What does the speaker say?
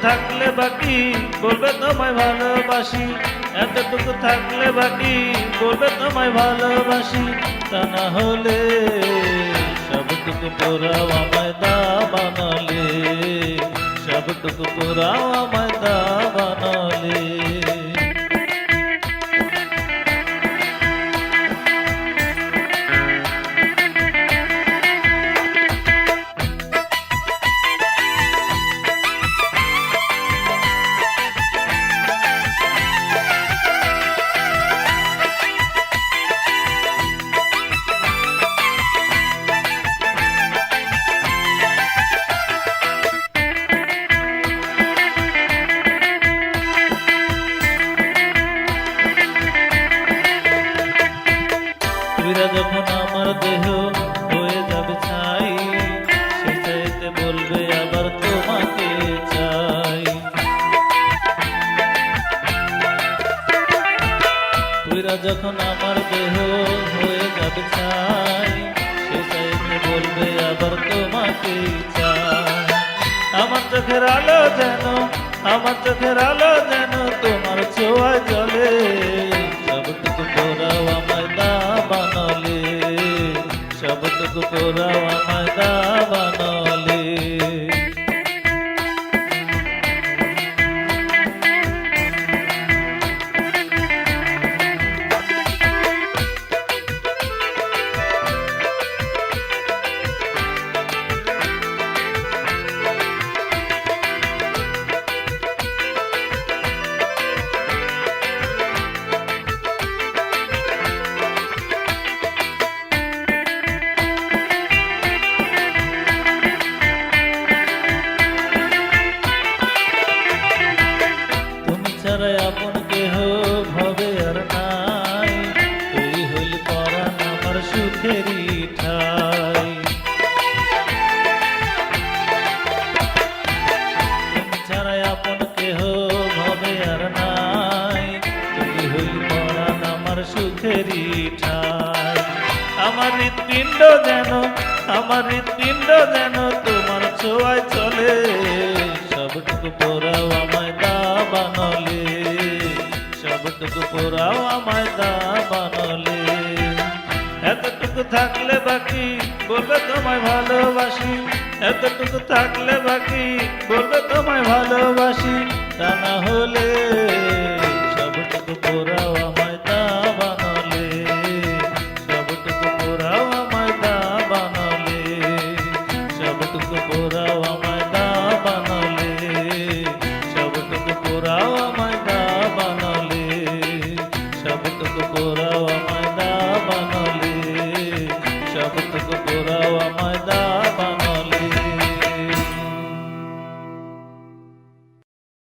থাকলে বাকি বলবে তোমায় ভালোবাসি, এতটুকু থাকলে বাকি বলবে তোমায় ভালোবাসি। তা না হলে সবটুকু পোড়াও আমায় দা বানালে, সবটুকু পোড়াও আমায় দা বানালে। তুইরা যখন আমার দেহ হয়ে যাবে ছাই, সে চাইতে বলবে আবার তোমাকে চাই। তুইরা যখন আমার দেহ হয়ে যাবে ছাই, সে চাইতে বলবে আবার তোমাকে চাই। আমার চোখের আলো যেন, আমার চোখের আলো যেন তোমার ছোঁয়ায় জ্বলে, সবটুকু পোড়াও আমায় দা বানালে, সবটুকু পোড়াও আমায় দা বানালে। ছাড়া আপন কেহ ভবে আর নাই, তুই হইল পরাণ আমার সুখেরই ঠাই। তুমি ছাড়া আপন কেহ ভবে আর নাই, তুই হইল পরাণ আমার সুখেরই ঠাই। আমার হৃৎপিণ্ড যেন, আমার হৃৎপিণ্ড যেন তোমার ছোঁয়ায় চলে, সবটুকু পোড়াও আমায় দা বানালে, সবটুকু পোড়াও আমায় দা বানালে। এতটুকু থাকলে বাকি বলবে তোমায় ভালোবাসি, এতটুকু থাকলে বাকি বলবে তোমায় ভালোবাসি। তা না হলে